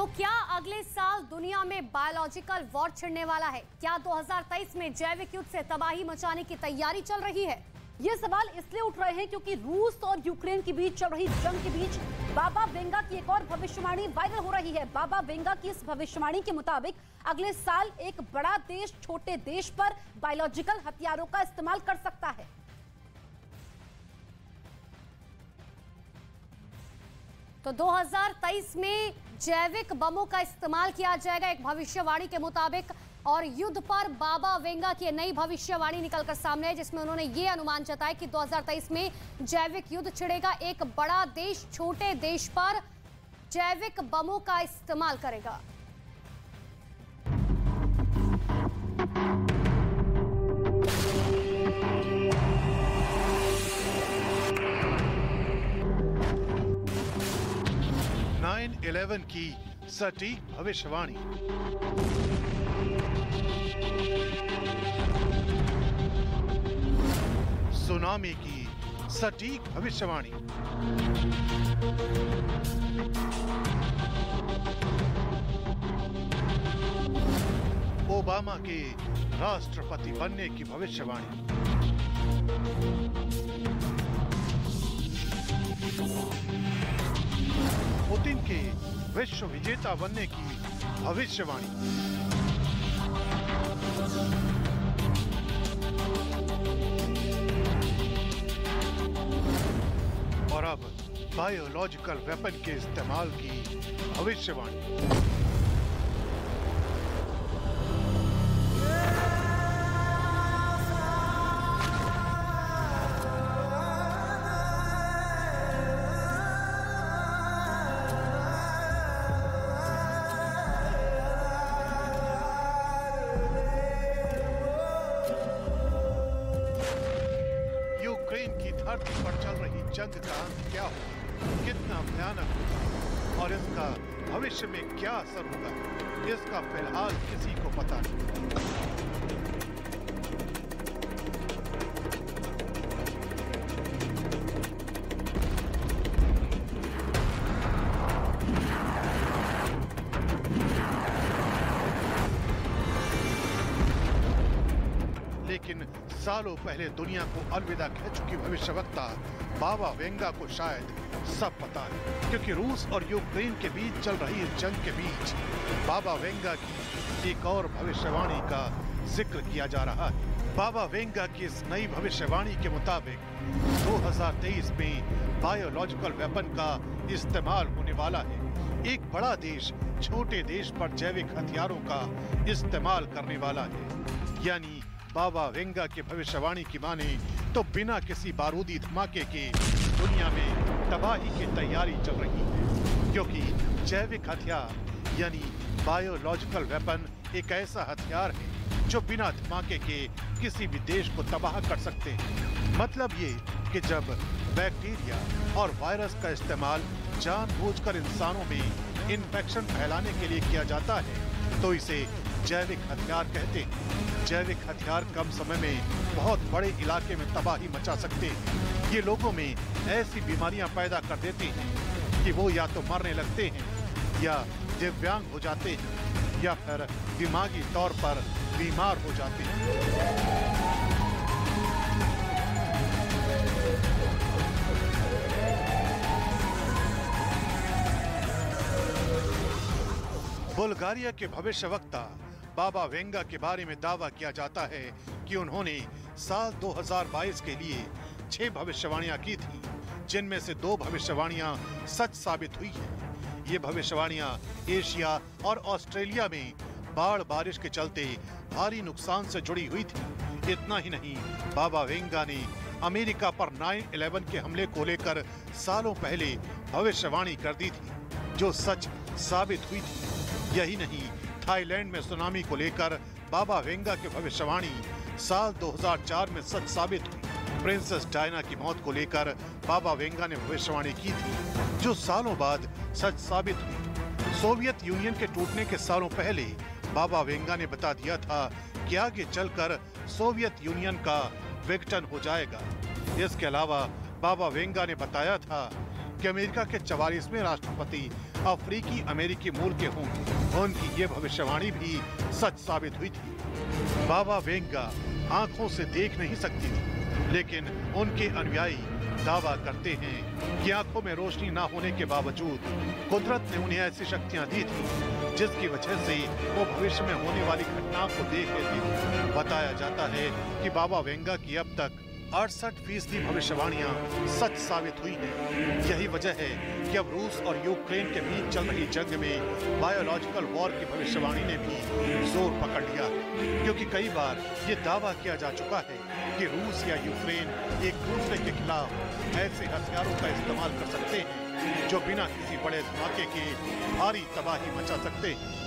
तो क्या अगले साल दुनिया में बायोलॉजिकल वॉर छिड़ने वाला है? क्या 2023 में जैविक युद्ध से तबाही मचाने की तैयारी चल रही है? ये सवाल इसलिए उठ रहे हैं क्योंकि रूस और यूक्रेन के बीच चल रही जंग के बीच बाबा वेंगा की एक और भविष्यवाणी वायरल हो रही है। बाबा वेंगा की इस भविष्यवाणी के मुताबिक अगले साल एक बड़ा देश छोटे देश पर बायोलॉजिकल हथियारों का इस्तेमाल कर सकता है। तो 2023 में जैविक बमों का इस्तेमाल किया जाएगा एक भविष्यवाणी के मुताबिक। और युद्ध पर बाबा वेंगा की नई भविष्यवाणी निकलकर सामने है, जिसमें उन्होंने ये अनुमान जताया कि 2023 में जैविक युद्ध छिड़ेगा। एक बड़ा देश छोटे देश पर जैविक बमों का इस्तेमाल करेगा। की सटीक भविष्यवाणी। सुनामी की सटीक भविष्यवाणी। ओबामा के राष्ट्रपति बनने की भविष्यवाणी। पुतिन के विश्व विजेता बनने की भविष्यवाणी। और अब बायोलॉजिकल वेपन के इस्तेमाल की भविष्यवाणी। धरती पर चल रही जंग का अंत क्या होगा, कितना भयानक होगा और इसका भविष्य में क्या असर होगा, इसका फिलहाल किसी को पता नहीं। लेकिन सालों पहले दुनिया को अलविदा कह चुकी भविष्यवक्ता बाबा वेंगा को शायद सब पता है, क्योंकि रूस और यूक्रेन के बीच चल रही इस जंग के बीच बाबा वेंगा की एक और भविष्यवाणी का जिक्र किया जा रहा है। बाबा वेंगा की इस नई भविष्यवाणी के मुताबिक 2023 में बायोलॉजिकल वेपन का इस्तेमाल होने वाला है। एक बड़ा देश छोटे देश पर जैविक हथियारों का इस्तेमाल करने वाला है। यानी बाबा वेंगा के भविष्यवाणी की माने तो बिना किसी बारूदी धमाके के दुनिया में तबाही की तैयारी चल रही है, क्योंकि जैविक हथियार यानी बायोलॉजिकल वेपन एक ऐसा हथियार है जो बिना धमाके के किसी भी देश को तबाह कर सकते हैं। मतलब ये कि जब बैक्टीरिया और वायरस का इस्तेमाल जानबूझकर इंसानों में इन्फेक्शन फैलाने के लिए किया जाता है तो इसे जैविक हथियार कहते हैं। जैविक हथियार कम समय में बहुत बड़े इलाके में तबाही मचा सकते हैं। ये लोगों में ऐसी बीमारियां पैदा कर देते हैं कि वो या तो मरने लगते हैं या दिव्यांग हो जाते हैं या फिर दिमागी तौर पर बीमार हो जाते हैं। बुल्गारिया के भविष्यवक्ता बाबा वेंगा के बारे में दावा किया जाता है कि उन्होंने साल 2022 के लिए 6 भविष्यवाणियां की थी, जिनमें से 2 भविष्यवाणियां सच साबित हुई हैं। ये भविष्यवाणियां एशिया और ऑस्ट्रेलिया में बाढ़ बारिश के चलते भारी नुकसान से जुड़ी हुई थी। इतना ही नहीं, बाबा वेंगा ने अमेरिका पर 9/11 के हमले को लेकर सालों पहले भविष्यवाणी कर दी थी, जो सच साबित हुई थी। यही नहीं, थाईलैंड में सुनामी को लेकर बाबा वेंगा की भविष्यवाणी साल 2004 में सच साबित हुई। प्रिंसेस डायना की मौत को लेकर बाबा वेंगा ने भविष्यवाणी की थी, जो सालों बाद सच साबित हुई। सोवियत यूनियन के टूटने के सालों पहले बाबा वेंगा ने बता दिया था कि आगे चलकर सोवियत यूनियन का विघटन हो जाएगा। इसके अलावा बाबा वेंगा ने बताया था कि अमेरिका के 44वें राष्ट्रपति अफ्रीकी अमेरिकी मूल के हों, उनकी ये भविष्यवाणी भी सच साबित हुई थी। बाबा वेंगा आंखों से देख नहीं सकती थी, लेकिन उनके अनुयायी दावा करते हैं कि आंखों में रोशनी ना होने के बावजूद कुदरत ने उन्हें ऐसी शक्तियां दी थी जिसकी वजह से वो भविष्य में होने वाली घटनाओं को देख लेते थे। बताया जाता है कि बाबा वेंगा की अब तक 68% भविष्यवाणियां सच साबित हुई हैं। यही वजह है कि अब रूस और यूक्रेन के बीच चल रही जंग में बायोलॉजिकल वॉर की भविष्यवाणी ने भी जोर पकड़ लिया, क्योंकि कई बार ये दावा किया जा चुका है कि रूस या यूक्रेन एक दूसरे के खिलाफ ऐसे हथियारों का इस्तेमाल कर सकते हैं जो बिना किसी बड़े धमाके के भारी तबाही मचा सकते हैं।